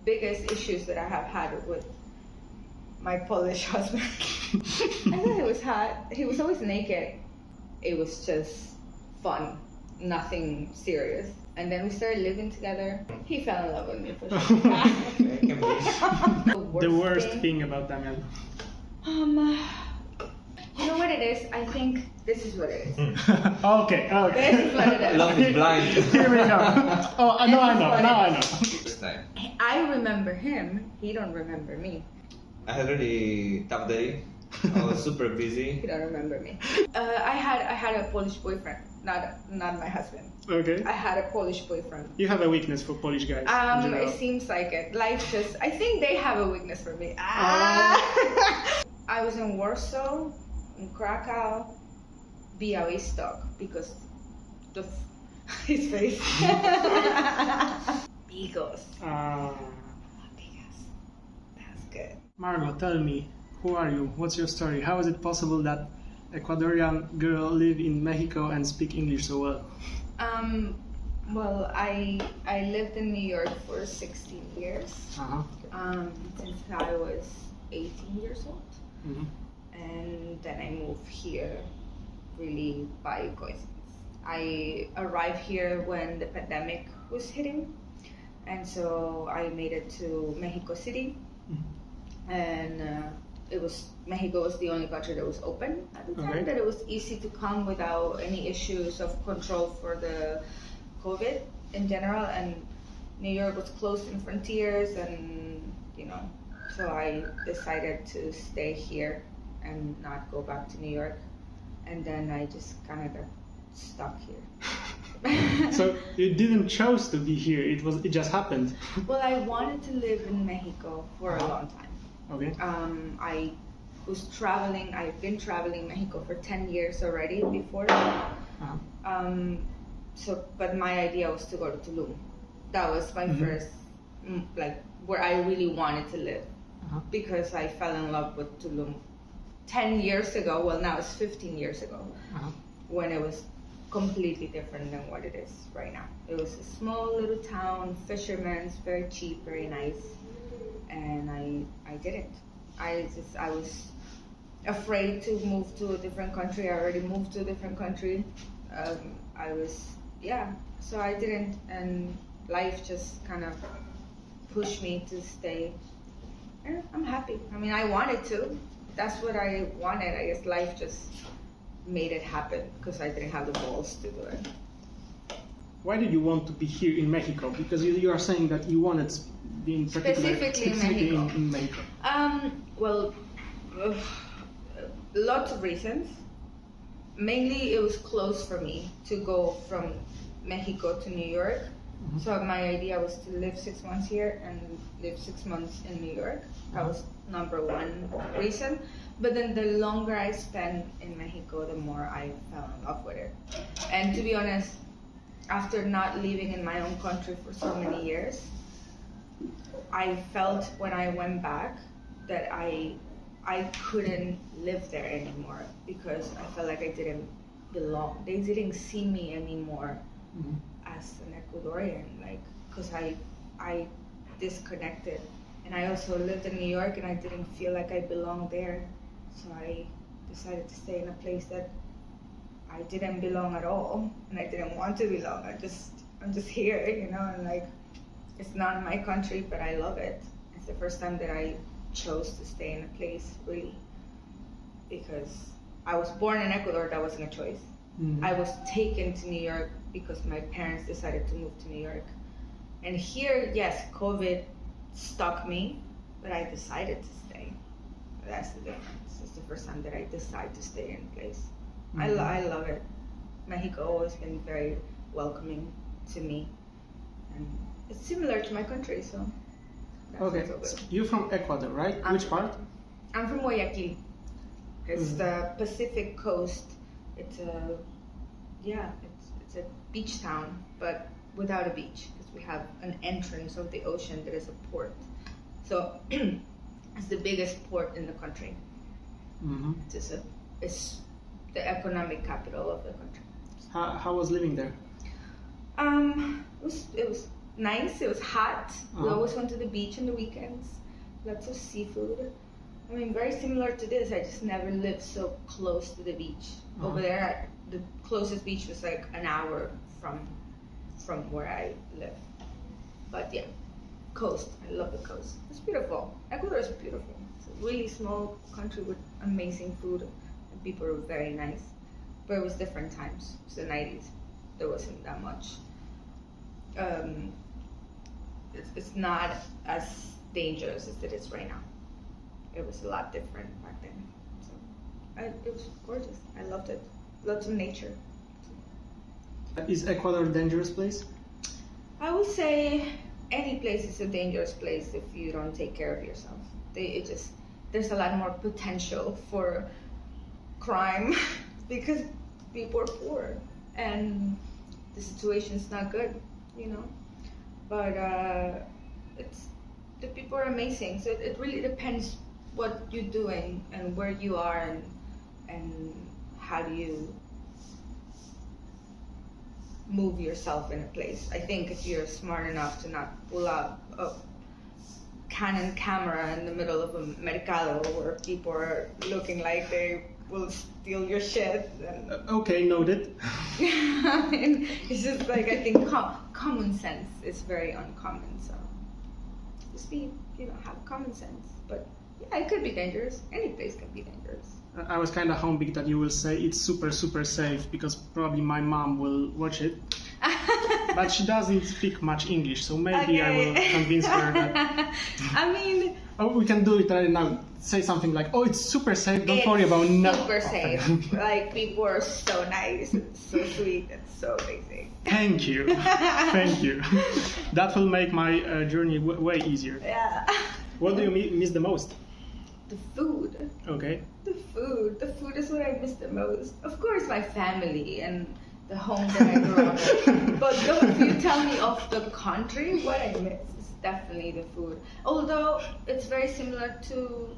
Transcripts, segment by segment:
biggest issues that I have had with my Polish husband. I thought he was hot. He was always naked. It was just fun, nothing serious. And then we started living together. He fell in love with me for sure. The worst thing about Damian. You know what it is? I think this is what it is. Okay. This is what it is. Love is blind. Here we go. Oh, now I know. Now I know. First time. I remember him. He don't remember me. I had a really tough day. I was super busy. He don't remember me. I had a Polish boyfriend, not my husband. Okay. I had a Polish boyfriend. You have a weakness for Polish guys. in general. It seems like it. Life just. I think they have a weakness for me. I was in Warsaw, in Krakow, Białystok, because his face. Bigos. Bigos. That's good. Margo, tell me, who are you? What's your story? How is it possible that Ecuadorian girl live in Mexico and speak English so well? Well, I lived in New York for 16 years. Since I was 18 years old. Mm-hmm. And then I moved here really by coincidence. I arrived here when the pandemic was hitting, and so I made it to Mexico City. Mm-hmm. And Mexico was the only country that was open at the time, Okay. that it was easy to come without any issues of control for the COVID in general, and New York was closed in frontiers, and so I decided to stay here and not go back to New York, and then I just kind of got stuck here. So you didn't choose to be here, it just happened. Well, I wanted to live in Mexico for a long time. Okay. I was traveling. I've been traveling Mexico for 10 years already before that. But my idea was to go to Tulum. That was my first, where I really wanted to live, because I fell in love with Tulum 10 years ago. Well, now it's 15 years ago, when it was completely different than what it is right now. It was a small little town, fishermen's, very cheap, very nice. And I didn't. I was afraid to move to a different country. I already moved to a different country. So I didn't, and life just kind of pushed me to stay. And I'm happy. I mean, I wanted to. That's what I wanted. I guess life just made it happen because I didn't have the balls to do it. Why did you want to be here in Mexico? Because you are saying that you wanted to be in Specifically in Mexico. Well, lots of reasons. Mainly, it was close for me to go from Mexico to New York. Mm-hmm. So my idea was to live 6 months here and live 6 months in New York. That was number one reason. But then the longer I spent in Mexico, the more I fell in love with it. And to be honest, after not living in my own country for so many years, I felt when I went back that I couldn't live there anymore, because I felt like I didn't belong. They didn't see me anymore as an Ecuadorian, because I disconnected. And I also lived in New York and I didn't feel like I belonged there. So I decided to stay in a place that I didn't belong at all, and I didn't want to belong. I'm just here, and it's not my country, but I love it. It's the first time that I chose to stay in a place, really, because I was born in Ecuador. That wasn't a choice. I was taken to New York because my parents decided to move to New York. And here, yes, COVID stuck me, but I decided to stay. That's the difference. It's the first time that I decide to stay in a place. I love it. Mexico always been very welcoming to me, and it's similar to my country, so that's Okay, also good. you're from Ecuador, right? Which part? I'm from Guayaquil. It's the Pacific coast. It's a beach town, but without a beach, because we have an entrance of the ocean that is a port. So it's the biggest port in the country. It's the economic capital of the country. How was living there? It was nice. It was hot. We Uh-huh. always went to the beach on the weekends. Lots of seafood. I mean, very similar to this. I just never lived so close to the beach. Uh-huh. Over there, the closest beach was like an hour from where I live. But yeah, coast. I love the coast. It's beautiful. Ecuador is beautiful. It's a really small country with amazing food, and people are very nice. But it was different times. It was the 90s. There wasn't that much. It's not as dangerous as it is right now. It was a lot different back then. So it was gorgeous. I loved it. Lots of nature. Is Ecuador a dangerous place? I would say any place is a dangerous place if you don't take care of yourself. There's a lot more potential for crime because people are poor and the situation's not good, you know. But the people are amazing. So it really depends what you're doing and where you are and how do you move yourself in a place. I think if you're smart enough to not pull out a Canon camera in the middle of a mercado where people are looking like they will steal your shit, then Okay, noted. I mean, it's just like, I think common sense is very uncommon. So just have common sense. But yeah, it could be dangerous. Any place can be dangerous. I was kind of hoping that you will say it's super, super safe because probably my mom will watch it. But she doesn't speak much English, so maybe I will convince her that. I mean, Oh, we can do it right now. Say something like, "Oh, it's super safe. Don't worry about nothing." Super safe. Like, people are so nice, and so sweet, and so amazing. Thank you, thank you. That will make my journey way easier. Yeah. What do you miss the most? The food. Okay. The food is what I miss the most. Of course, my family and the home that I grew up in. But if you tell me of the country, what I miss is definitely the food. Although it's very similar to,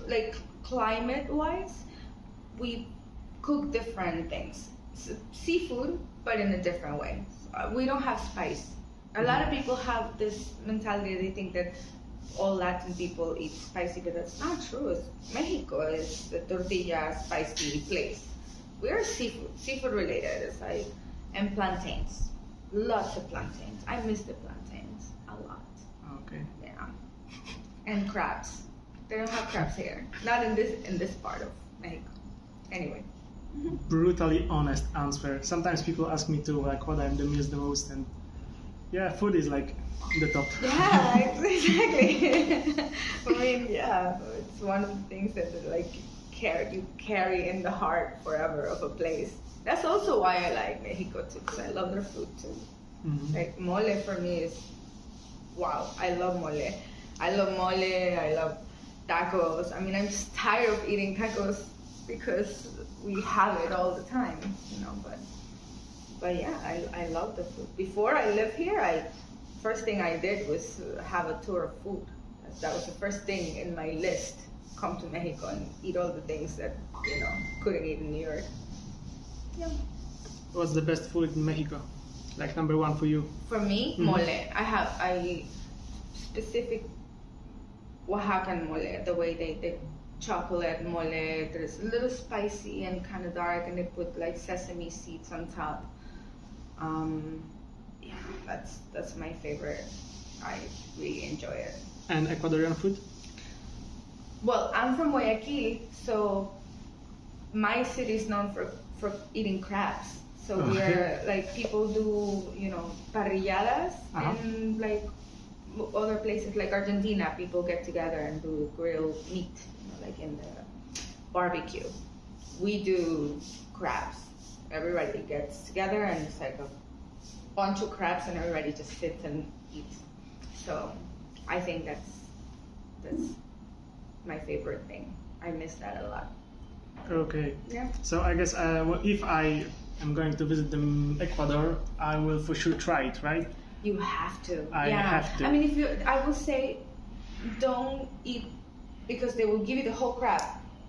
like, climate-wise, we cook different things. Seafood, but in a different way. We don't have spice. A lot of people have this mentality. They think that all Latin people eat spicy, but that's not true. Mexico is the tortilla spicy place. We're seafood related. And plantains, lots of plantains. I miss the plantains a lot. Okay. Yeah, and crabs. They don't have crabs here. Not in this part of Mexico. Anyway. Brutally honest answer. Sometimes people ask me too, like, what I miss the most, and yeah, food is like the top. Yeah, exactly. I mean, yeah, it's one of the things that you carry in the heart forever of a place. That's also why I like Mexico too, because I love their food too. Mhm. Like, mole for me is wow. I love mole. I love tacos. I mean, I'm just tired of eating tacos because we have it all the time, you know. But yeah, I love the food. Before I lived here, first thing I did was have a tour of food. That was the first thing in my list. Come to Mexico and eat all the things that, couldn't eat in New York. Yeah. What's the best food in Mexico? Like number one for you? For me, Mhm. mole. I specific Oaxacan mole. The way they chocolate mole. There's a little spicy and kind of dark, and they put like sesame seeds on top. Yeah, that's my favorite. I really enjoy it. And Ecuadorian food? Well, I'm from Guayaquil, so my city is known for eating crabs. So we're like, people do, parrilladas, Uh-huh. and like other places like Argentina, people get together and do grilled meat, like in the barbecue. We do crabs. Everybody gets together and it's like a bunch of crabs and everybody just sits and eats. So I think that's my favorite thing. I miss that a lot. Okay. Yeah. So I guess if I am going to visit Ecuador, I will for sure try it, right? You have to. I have to. I mean, I will say, don't eat, because they will give you the whole crab.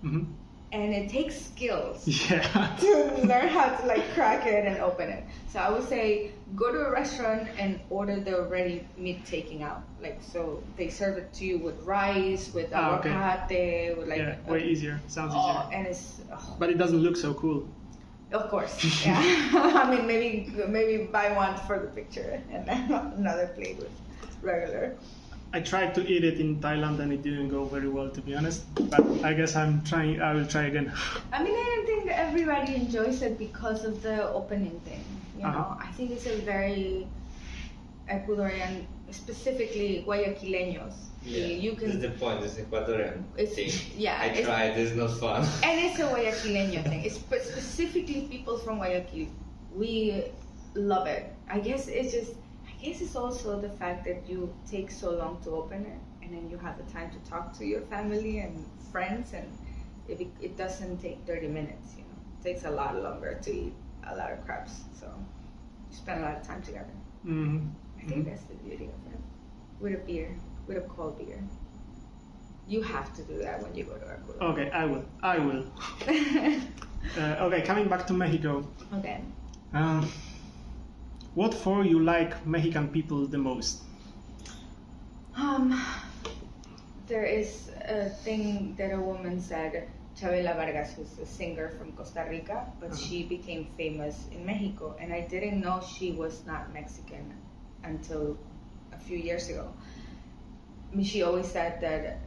Mm-hmm. and it takes skills Yeah. to learn how to like crack it and open it. So I would say go to a restaurant and order the ready meat taking out. Like, so they serve it to you with rice, with Okay. aguacate, with like Yeah, way easier. Sounds oh, easier. and it's But it doesn't look so cool. of course, yeah. I mean, maybe buy one for the picture and then another plate with regular. I tried to eat it in Thailand and it didn't go very well, to be honest. But I guess I will try again. I mean, I don't think everybody enjoys it because of the opening thing. You know, Uh-huh. I think it's a very Ecuadorian, specifically Guayaquileños. You That's can, the point. It's Ecuadorian It's- thing. yeah, I it's- tried. It's not fun. and it's a Guayaquileño thing. It's specifically people from Guayaquil. We love it. I guess it's also the fact that you take so long to open it, and then you have the time to talk to your family and friends, and it doesn't take 30 minutes. You know, it takes a lot longer to eat a lot of crabs. So you spend a lot of time together. Hmm. I think that's the beauty of it. With a beer, with a cold beer. You have to do that when you go to Ecuador. Okay, I will. Okay, coming back to Mexico. Okay. What for you like Mexican people the most? There is a thing that a woman said, Chabela Vargas, who's a singer from Costa Rica, but she became famous in Mexico, and I didn't know she was not Mexican until a few years ago. I mean, she always said that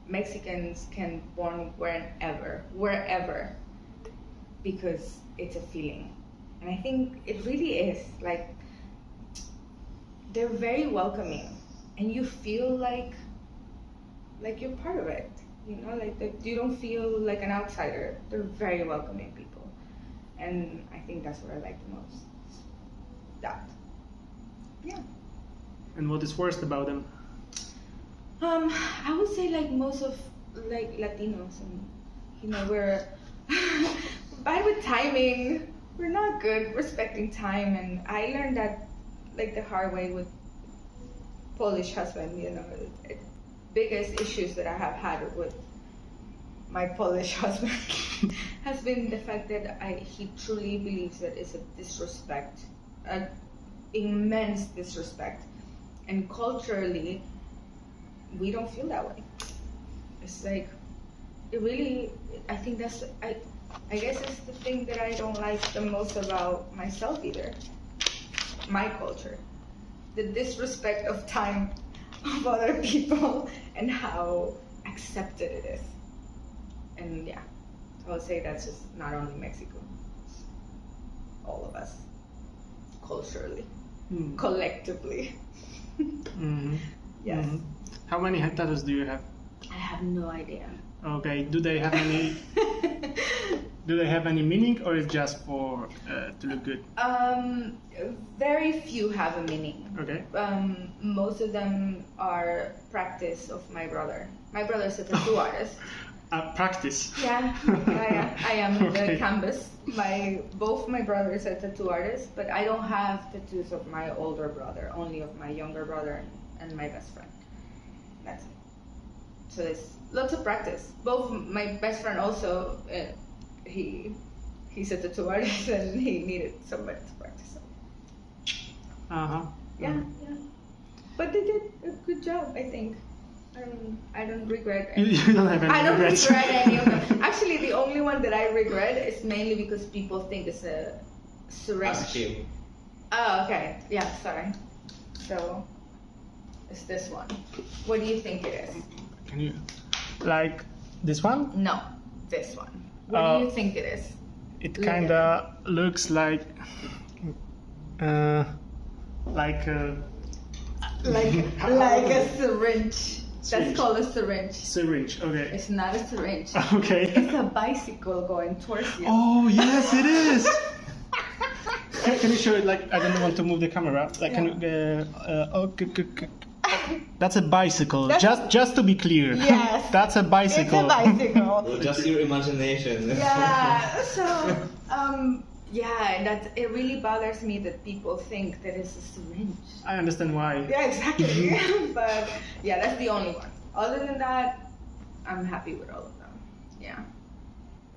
Mexicans can born wherever, because it's a feeling. And I think it really is, like, they're very welcoming, and you feel like you're part of it, you know, like that you don't feel like an outsider. They're very welcoming people, and I think that's what I like the most. That, yeah. And what is worst about them? I would say like most of like Latinos, and you know, we're bad with timing. We're not good respecting time, and I learned that like the hard way with Polish husband. You know, biggest issues that I have had with my Polish husband has been the fact that he truly believes that it's a disrespect, an immense disrespect, and culturally we don't feel that way. It's like it really. I think that's I guess it's the thing that I don't like the most about myself either. My culture. The disrespect of time of other people and how accepted it is. And yeah, I would say that's just not only Mexico, it's all of us, culturally, collectively. Mm-hmm. Yes. Mm-hmm. How many tattoos do you have? I have no idea. Okay. Do they have any? Do they have any meaning, or is just for to look good? Very few have a meaning. Okay. Most of them are practice of my brother. My brother's a tattoo artist. Practice. Yeah, I am Okay. the canvas. Both my brothers are tattoo artists, but I don't have tattoos of my older brother, only of my younger brother and my best friend. That's it. So there's lots of practice. Both my best friend also, he's a tattoo artist and he needed somebody to practice. Uh-huh. Yeah. But they did a good job, I think. I don't regret any. You don't have any I don't regrets. regret any of them. Actually, the only one that I regret is mainly because people think it's a syringe. Ask him. Oh, okay. Yeah, sorry. So, it's this one. What do you think it is? Can you, like this one? No, this one. What do you think it is? It Look at kinda looks like Like a syringe. That's Syringe. called a syringe. syringe. Okay. It's not a syringe. Okay. It's a bicycle going towards you. Oh yes, it is. Can you show it? Like I don't want to move the camera. Like can you? That's a bicycle. Just to be clear. Yes. That's a bicycle. It's a bicycle. Well, just your imagination. Yeah. So, yeah, and it really bothers me that people think that it's a syringe. I understand why. Yeah, exactly. But yeah, that's the only one. Other than that, I'm happy with all of them.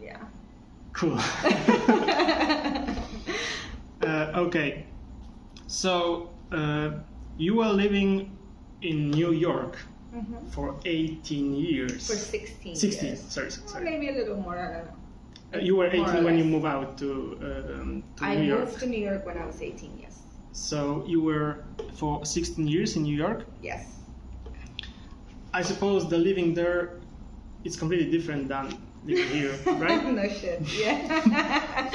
Yeah. Cool. Okay. So you were living in New York for 18 years. For 16 16. years. Sorry. Or maybe a little more, I don't know. You were More or 18 when you less. moved out to I New York. moved to New York when I was 18, yes. So you were for 16 years in New York. Yes. I suppose the living there is completely different than living here, right? No shit. Yeah.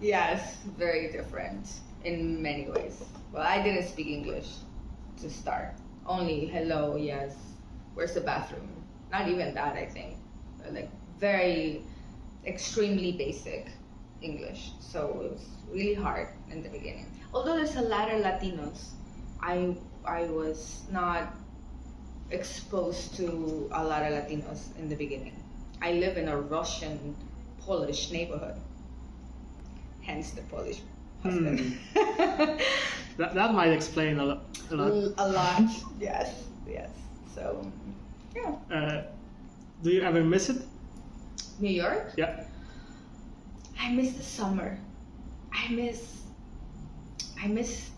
Yes, very different in many ways. Well, I didn't speak English to start. Only hello, yes. Where's the bathroom? Not even that, I think. Like very extremely basic English. So it was really hard in the beginning. Although there's a lot of Latinos, I was not exposed to a lot of Latinos in the beginning. I live in a Russian Polish neighborhood, hence the Polish husband. That might explain a lot. A lot, yes. So, yeah. Do you ever miss it? New York? Yeah. I miss the summer. I miss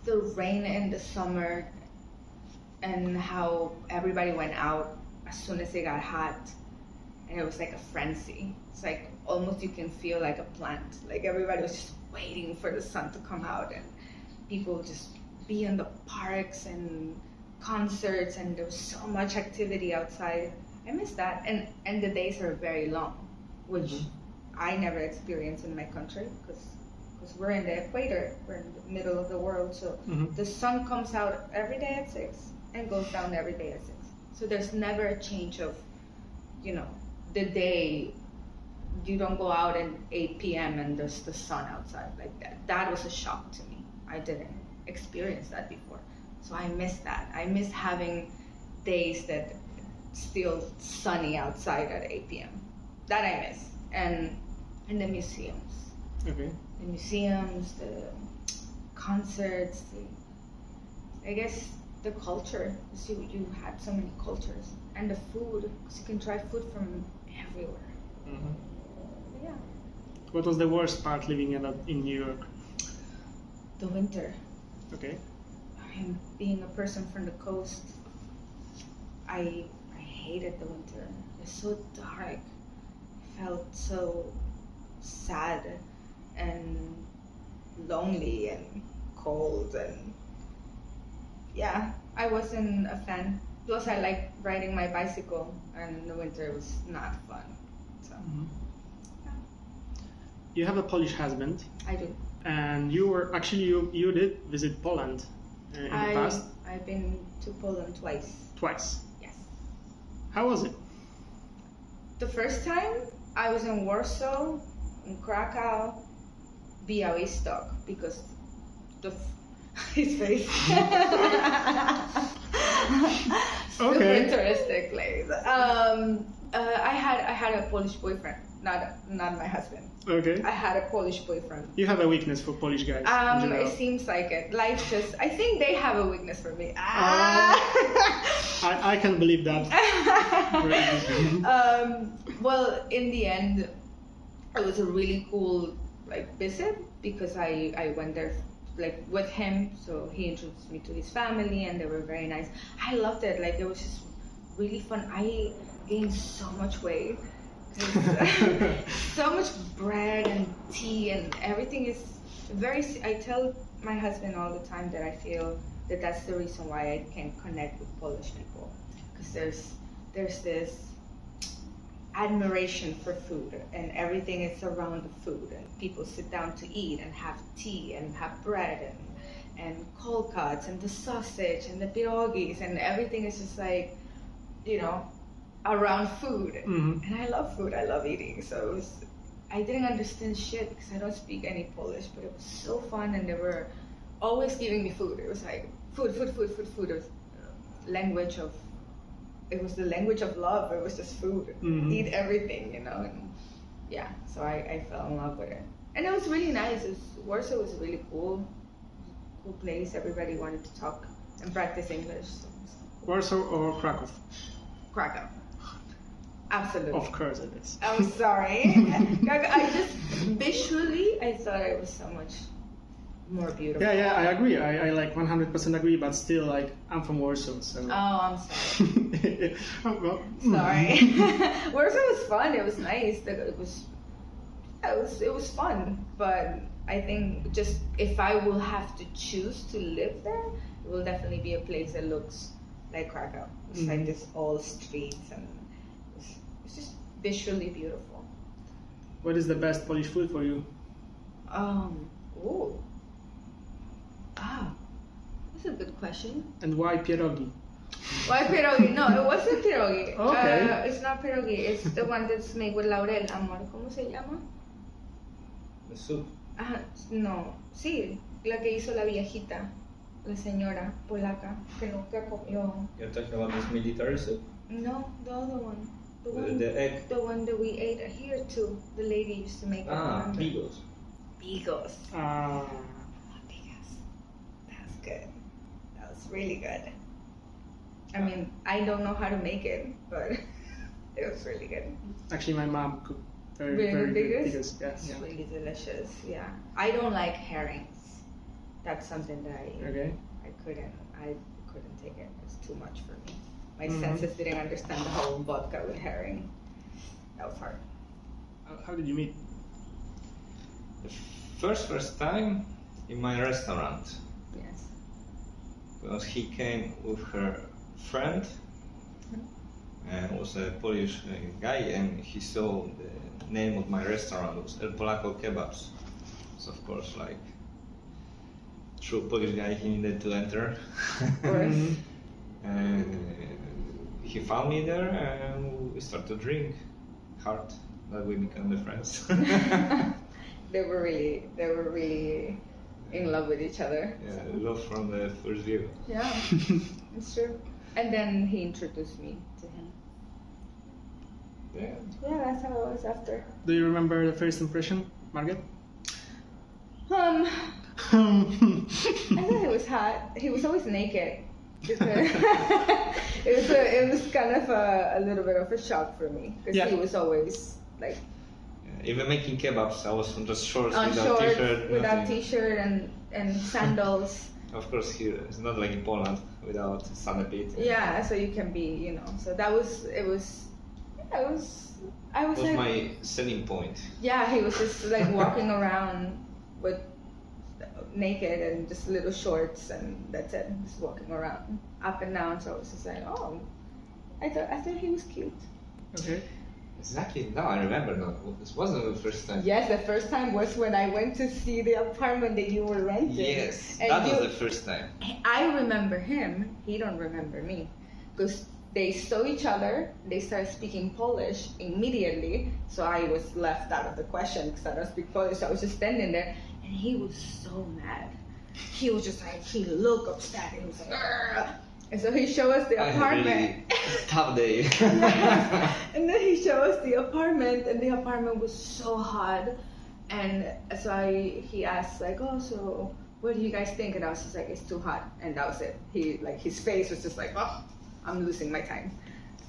the rain in the summer and how everybody went out as soon as it got hot, and it was like a frenzy. It's like almost you can feel like a plant. Like everybody was just waiting for the sun to come out, and people just be in the parks and concerts, and there was so much activity outside. I miss that, and the days are very long, which I never experienced in my country because we're in the equator, we're in the middle of the world, so the sun comes out every day at 6 and goes down every day at 6. So there's never a change of, the day. You don't go out at 8 p.m. and there's the sun outside like that. That was a shock to me. I didn't experience that before. So I miss that. I miss having days that still sunny outside at 8 p.m. That I miss. And the museums. Okay. The museums, the concerts, I guess the culture. You had so many cultures. And the food, because you can try food from everywhere. Yeah. What was the worst part living in New York? The winter. Okay. I mean, being a person from the coast, I hated the winter. It was so dark. I felt so sad and lonely and cold, and yeah, I wasn't a fan. Plus, I like riding my bicycle, and in the winter it was not fun. So You have a Polish husband, I do. and you did visit Poland in the past I've been to Poland twice. twice. Yes. How was it? The first time I was in Warsaw, in Krakow, Białystok, because his face. Super Okay. interesting place. I had a Polish boyfriend, not my husband. Okay. I had a Polish boyfriend. You have a weakness for Polish guys. in general. It seems like it. Life just. I think they have a weakness for me. I can believe that. Well, in the end, it was a really cool visit because I went there with him. So he introduced me to his family, and they were very nice. I loved it. It was just really fun. I gained so much weight. So much bread and tea and everything is very. I tell my husband all the time that I feel that that's the reason why I can connect with Polish people, because there's this admiration for food, and everything is around the food, and people sit down to eat and have tea and have bread and cold cuts and the sausage and the pierogis, and everything is just around food. And I love food, I love eating, so I didn't understand shit because I don't speak any Polish, but it was so fun, and they were always giving me food. It was like food. It was it was the language of love. It was just food. Eat everything, and yeah, so I fell in love with it. And it was really nice. Warsaw was a really cool place. Everybody wanted to talk and practice English. So. Warsaw or Krakow? Krakow. Absolutely. Of course it is. I'm sorry. I just visually, I thought it was so much more beautiful. Yeah, I agree. I like 100% agree, but still, like, I'm from Warsaw, so. Oh, I'm sorry. Oh, well, Sorry. Warsaw was fun. It was nice. It was fun. But I think just if I will have to choose to live there, it will definitely be a place that looks like Krakow. It's like this old streets and it's just visually beautiful. What is the best Polish food for you? Ooh. Ah, that's a good question. And why pierogi? Why pierogi? No, it wasn't pierogi. Okay. It's not pierogi. It's the one that's made with laurel, amor. ¿Cómo se llama? The soup. No. Sí, la que hizo la viejita, la señora polaca, que nunca comió. You're talking about this military soup? No, the other one. The egg. The one that we ate here too. The lady used to make it. remember? Bigos. Bigos. Uh, Bigos. That's good. That was really good. I mean, I don't know how to make it, but it was really good. actually, my mom cooked very Really good biggest? because It's yeah. really delicious. Yeah. I don't like herrings. That's something that Okay. I couldn't take it. It's too much for me. My Mhm. senses didn't understand the whole vodka with herring. That was hard. How did you meet? The first time in my restaurant. Yes. Because he came with her friend and was a Polish guy, and he saw the name of my restaurant was El Polaco Kebabs. So of course, like true Polish guy, he needed to enter. Of course. Mhm. And he found me there, and we started to drink hard. That we became the friends. They were really in love with each other. Yeah, love from the first view. Yeah, it's true. And then he introduced me to him. Yeah. Yeah, that's how it was after. Do you remember the first impression, Margaret? I thought he was hot. He was always naked. Because it was kind of a little bit of a shock for me because Yeah. he was always like Even making kebabs, I was on just shorts on without shorts, t-shirt. without nothing. t-shirt and sandals. Of course, here it's not like in Poland without sunbed. Yeah, so you can be, so that was I was That was like, my selling point. yeah, he was just like walking around with naked and just little shorts and that's it, just walking around up and down. So I was just like, oh, I thought he was cute. Okay. Exactly. Now I remember. No, this wasn't the first time. Yes, the first time was when I went to see the apartment that you were renting. Yes, And that was you- the first time. I remember him. He don't remember me, because they saw each other. They started speaking Polish immediately. So I was left out of the question because I don't speak Polish. So I was just standing there, and he was so mad. He was just like, he looked upset. He was like, "Argh." And so he showed us the I had a apartment. really tough day. And then he showed us the apartment, and the apartment was so hot. And so he asked like, oh, so what do you guys think? And I was just like, it's too hot. And that was it. His face was just like, oh, I'm losing my time.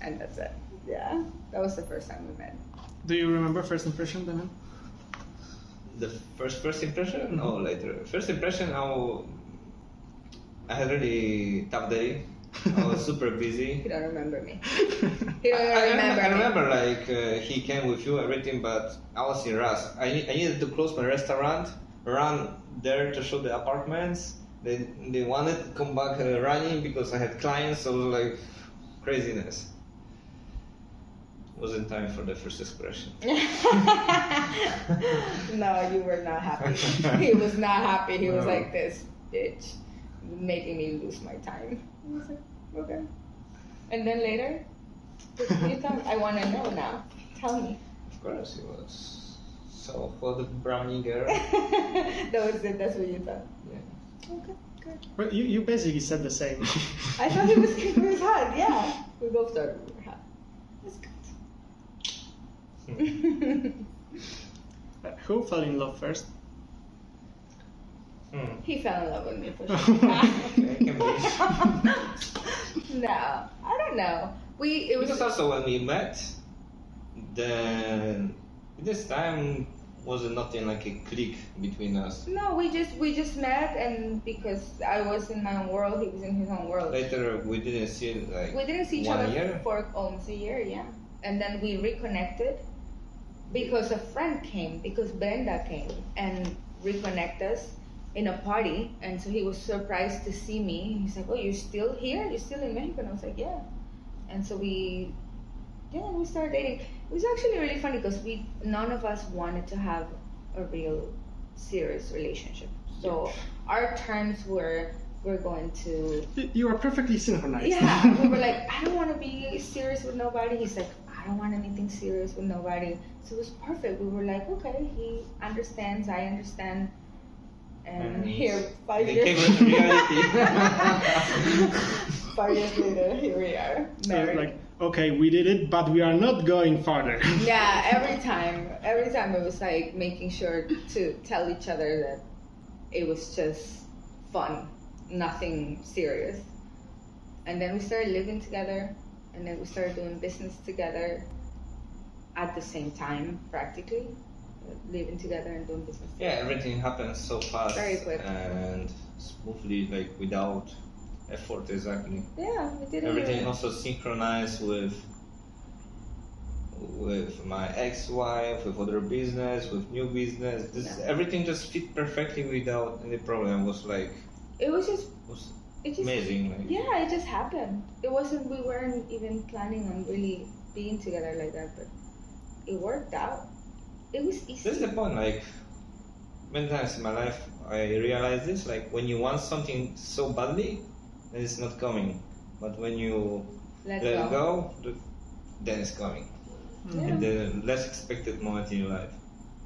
And that's it. Yeah, that was the first time we met. Do you remember first impression, Damian? The first impression? No, later. First impression, I had a really tough day. I was super busy. He don't remember me. He don't even remember I me. remember like he came with you, everything, but I was in rush. I needed to close my restaurant, run there to show the apartments. They wanted to come back running because I had clients, so it was like craziness. Wasn't time for the first expression. No, you were not happy. He was not happy. He was No. like, this bitch making me lose my time. I was like, okay. And then later, you tell me. I want to know now. Tell me. Of course, it was so hot, brownie girl. That was it. That's what you thought. Yeah. Okay, good. Well, you basically said the same. I thought he was hot. Yeah, we both thought we were hot. That's good. Who fell in love first? He fell in love with me for sure. Can be. No, I don't know. It was Because also when we met, then this time was nothing like a click between us. No, we just met, and because I was in my own world, he was in his own world. Later, we didn't see like We didn't see each 1 other year. for almost a year, yeah. And then we reconnected because a friend came, because Brenda came and reconnected us in a party. And so he was surprised to see me. He's like, "Oh, you're still here? You're still in Mexico?" And I was like, "Yeah." And so we started dating. It was actually really funny because none of us wanted to have a real serious relationship. So our terms were, we're going to, You are perfectly synchronized. yeah, we were like, I don't want to be serious with nobody. He's like, I don't want anything serious with nobody. So it was perfect. We were like, okay, he understands, I understand. And here, 5 years became reality. 5 years later, here we are, So married. like, okay, we did it, but we are not going farther. Yeah, every time it was like making sure to tell each other that it was just fun, nothing serious. And then we started living together, and then we started doing business together at the same time, practically, living together and doing business Yeah, together. everything happened so fast Very quick. and smoothly, like without effort exactly. Yeah, we did it. Everything also synchronized with my ex-wife, with other business, with new business. Everything just fit perfectly without any problem. It was like It was just amazing. Like, yeah, it just happened. It wasn't, we weren't even planning on really being together like that, but it worked out. It was easy. That's the point. Like many times in my life, I realized this. Like when you want something so badly, then it's not coming. But when you Let let go. it go, then it's coming. Yeah. In the less expected moment in your life,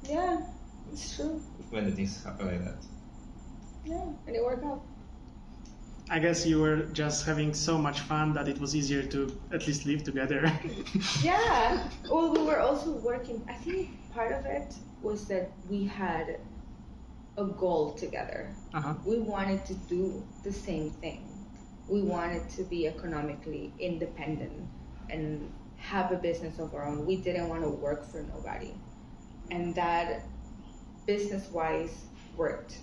Yeah, it's true. when the things happen like that. Yeah, and it worked out. I guess you were just having so much fun that it was easier to at least live together. Yeah. Well, we were also working. I think part of it was that we had a goal together. Uh-huh. We wanted to do the same thing. We wanted to be economically independent and have a business of our own. We didn't want to work for nobody. And that business-wise worked.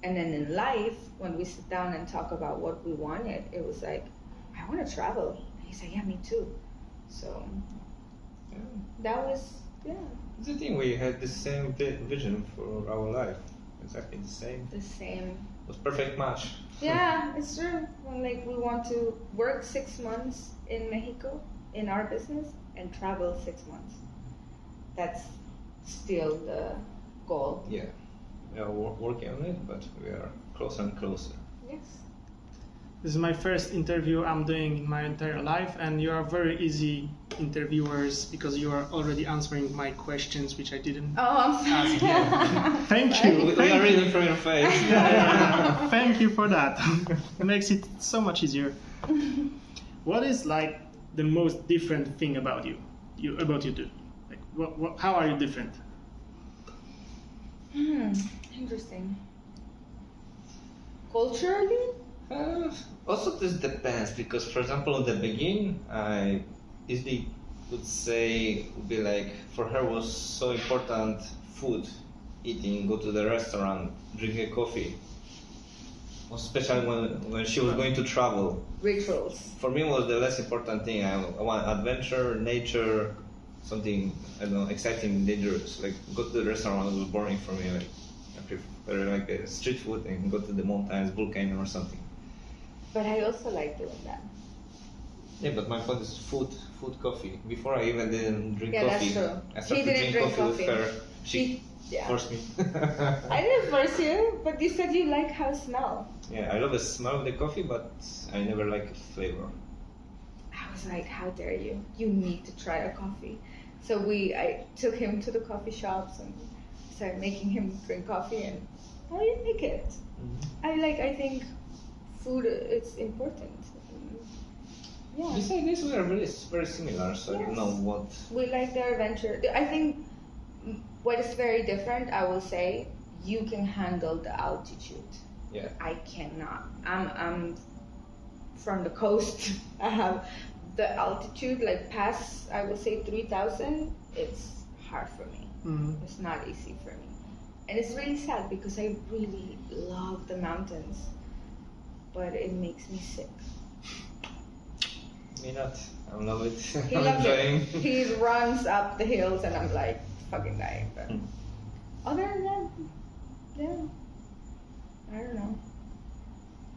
And then in life, when we sit down and talk about what we wanted, it was like, I want to travel. And he said, yeah, me too. So Yeah. that was, yeah, It's the thing. We had the same vision for our life. Exactly the same. the same. It was perfect match. Yeah, it's true. When like we want to work 6 months in Mexico in our business and travel 6 months. That's still the goal. Yeah. We are working on it, but we are closer and closer. Yes. This is my first interview I'm doing in my entire life, and you are very easy interviewers because you are already answering my questions, which I didn't. Oh, I'm Ask sorry. you. Thank you. We are reading from your face. Thank you for that. It makes it so much easier. What is like the most different thing about you? About you two? Like, how are you different? Interesting. Culturally? Also, this depends because, for example, at the beginning, I easily would say would be like for her was so important food, eating, go to the restaurant, drink a coffee. Especially when she was going to travel. Rituals. For me, it was the less important thing. I want adventure, nature, something I don't know, exciting, dangerous. Like go to the restaurant was boring for me. Like I prefer like street food and go to the mountains, volcano or something. But I also like doing that. Yeah, but my point is food, coffee. Before I even didn't drink Yeah, coffee. that's true. I He started didn't drink coffee with coffee. her. She Yeah. forced me. I didn't force you, but you said you like how it smells. Yeah, I love the smell of the coffee, but I never like its flavor. I was like, how dare you? You need to try a coffee. So I took him to the coffee shops and started making him drink coffee, and how do you like it? I think food is important. Yeah. Besides this, we are very, very similar, so I don't Yes. know what. We like the adventure. I think what is very different, I will say, you can handle the altitude. Yeah. I cannot. I'm from the coast. I have the altitude, like past, I would say 3,000. it's hard for me. Mhm. It's not easy for me. And it's really sad because I really love the mountains, but it makes me sick. Me not. I love it. He I'm loves enjoying. it. He runs up the hills and I'm like fucking dying. But Mm. other than that, yeah, I don't know.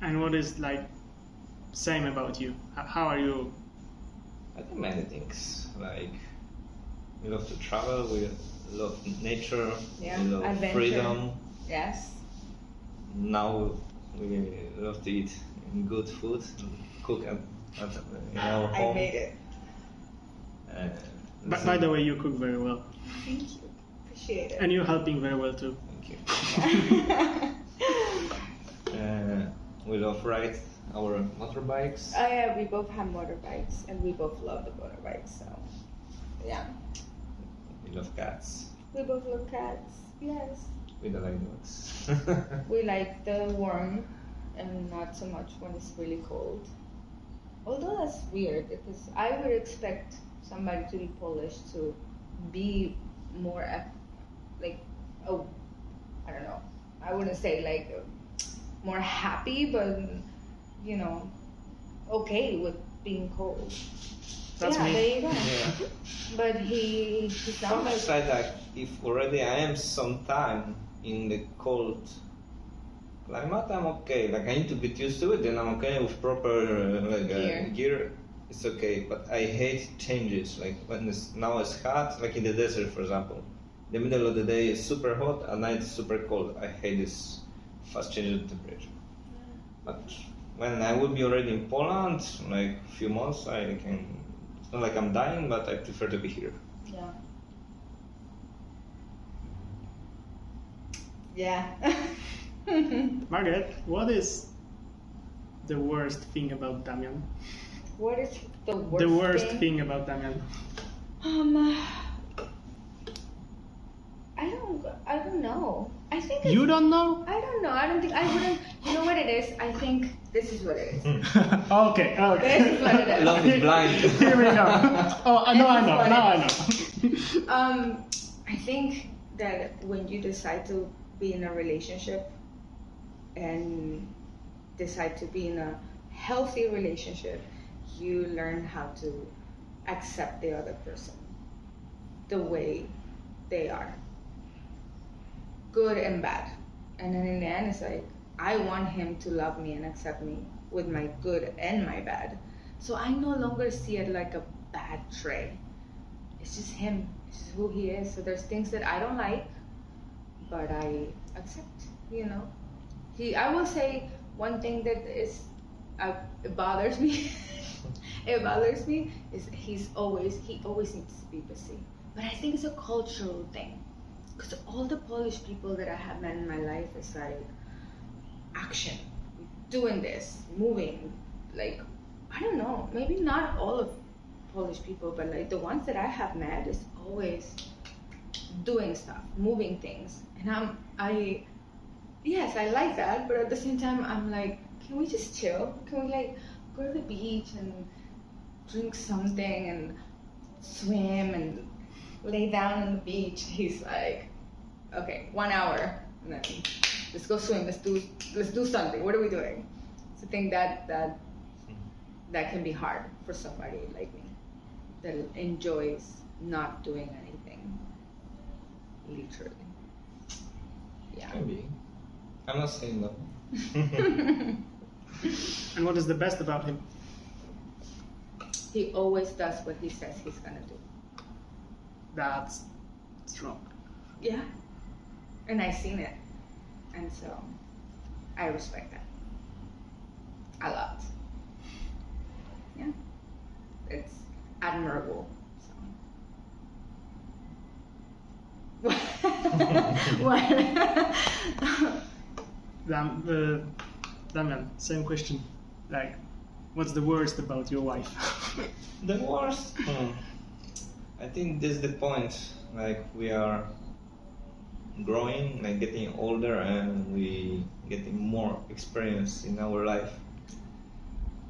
And what is like same about you? How are you? I think many things. Like we love to travel. We love nature. Yeah, We love adventure. freedom. Yes. Now we love to eat good food, cook at in our home. I made it. Uh, By the way, you cook very well, Thank you. Appreciate it. and you're helping very well too. Thank you. We love ride our motorbikes. Oh yeah, we both have motorbikes and we both love the motorbikes, so yeah. We love cats. We both love cats. Yes. We don't like dogs. We like the warm and not so much when it's really cold. Although that's weird because I would expect somebody to be Polish to be more like, oh, I don't know. I wouldn't say like more happy, but you know, okay with being cold. That's yeah, me. there you go. Yeah. But he's not From my like side, like if already I am some time in the cold climate, I'm okay. Like I need to get used to it, then I'm okay with proper gear. It's okay, but I hate changes. Like when now it's hot, like in the desert, for example. The middle of the day is super hot, at night it's super cold. I hate this fast change of temperature. But when I will be already in Poland, like a few months, I can. It's not like I'm dying, but I prefer to be here. yeah. Yeah. Margaret, what is the worst thing about Damian? What is the worst? The worst thing about Damian. I don't know. I think You don't know? I don't know. I don't think I wouldn't. You know what it is? I think this is what it is. Okay, okay. This is what it is. Love is blind. Here we go. Oh, I know, I know. Now I know. I think that when you decide to be in a relationship and decide to be in a healthy relationship, you learn how to accept the other person the way they are, good and bad. And then in the end, it's like, I want him to love me and accept me with my good and my bad. So I no longer see it like a bad trait. It's just him. It's just who he is. So there's things that I don't like, but I accept, you know. I will say one thing that is, it bothers me. It bothers me is he always needs to be busy. But I think it's a cultural thing. Because all the Polish people that I have met in my life is like action, doing this, moving, like, I don't know, maybe not all of Polish people, but like the ones that I have met is always doing stuff, moving things. And yes, I like that, but at the same time, I'm like, can we just chill? Can we like go to the beach and drink something and swim and lay down on the beach? He's like, okay, 1 hour, and then let's go swim. Let's do something. What are we doing? So I think that can be hard for somebody like me that enjoys not doing anything. Literally. Yeah. Maybe. I'm not saying no. And what is the best about him? He always does what he says he's gonna do. That's strong. Yeah. And I've seen it. And so I respect that. A lot. Yeah. It's admirable. So. What? Damian, same question. Like, what's the worst about your wife? The worst? I think this is the point. Like we are growing, like getting older, and we getting more experience in our life.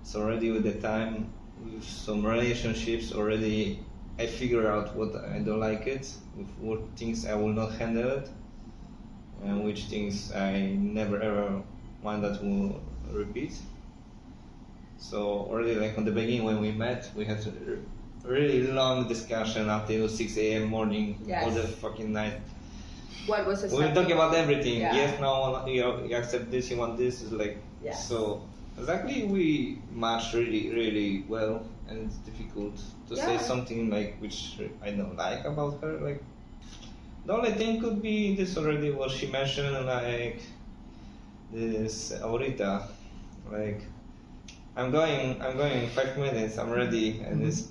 So already with the time, with some relationships already I figure out what I don't like it, what things I will not handle it, and which things I never ever want that will repeat. So already like on the beginning when we met, we had a really long discussion until 6 a.m. morning, Yes. all the fucking night. What was We were talking about everything. Yeah. Yes, no, you accept this, you want this. It's like Yes. so. Exactly, we match really, really well, and it's difficult to say Yeah. something like which I don't like about her. Like the only thing could be this already what she mentioned, like this Aurita, like I'm going in 5 minutes, I'm ready, and it's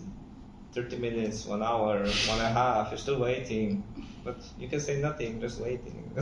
30 minutes, 1 hour, 1.5, you're still waiting, but you can say nothing, just waiting.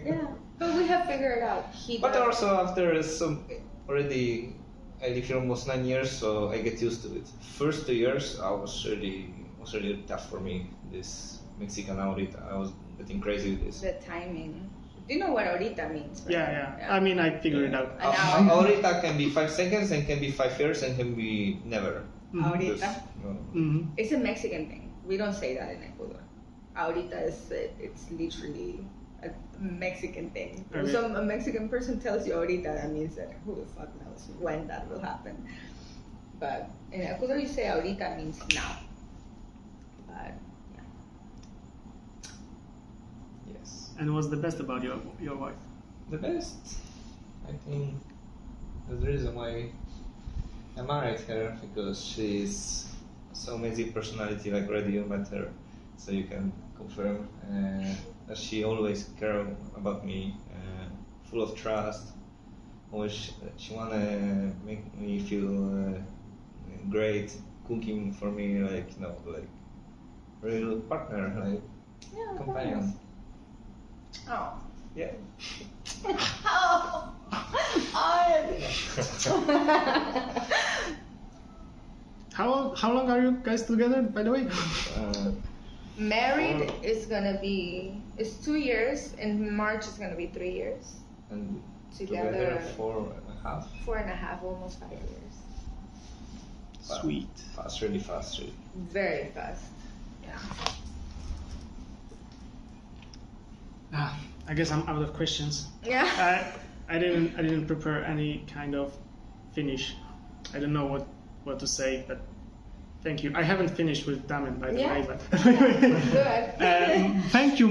Yeah, but we have figured out. But also after some already, I live here almost 9 years, so I get used to it. First 2 years, was really tough for me. This Mexican ahorita, I was getting crazy with this. the timing. Do you know what ahorita means? Right? Yeah. I mean, I figured it out. An hour. Ahorita can be 5 seconds, and can be 5 years, and can be never. Ahorita. Just, no. Mhm. It's a Mexican thing. We don't say that in Ecuador. Ahorita it's literally a Mexican thing. Okay. So a Mexican person tells you ahorita, that means that who the fuck knows when that will happen. But in Ecuador, you say ahorita means now. But yeah. Yes. And what's the best about your wife? The best, I think, the reason why I married her, because she's so amazing personality, like already you met her, so you can confirm that she always care about me, full of trust, always she wanna make me feel great, cooking for me, like, you know, like real partner, like Yeah. companion. Oh. Yeah. Oh. How long are you guys together, by the way? Married is gonna be, it's 2 years. In March it's gonna be 3 years. And Together 4.5. 4.5, almost 5 years. Sweet. Fast, really fast, really. Very fast. Yeah. I guess I'm out of questions. Yeah. I didn't prepare any kind of finish. I don't know what to say, but thank you. I haven't finished with Damen, by the Yeah. way, but Good. thank you.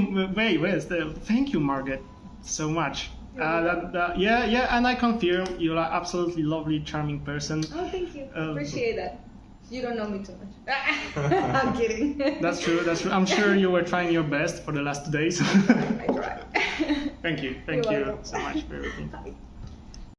Thank you, Margaret, so much. Yeah, and I confirm you're an absolutely lovely, charming person. Oh, thank you. Um, Appreciate that. You don't know me too much. I'm kidding. That's true. I'm sure you were trying your best for the last 2 days. I tried. Thank you You're you welcome. so much for everything. Bye.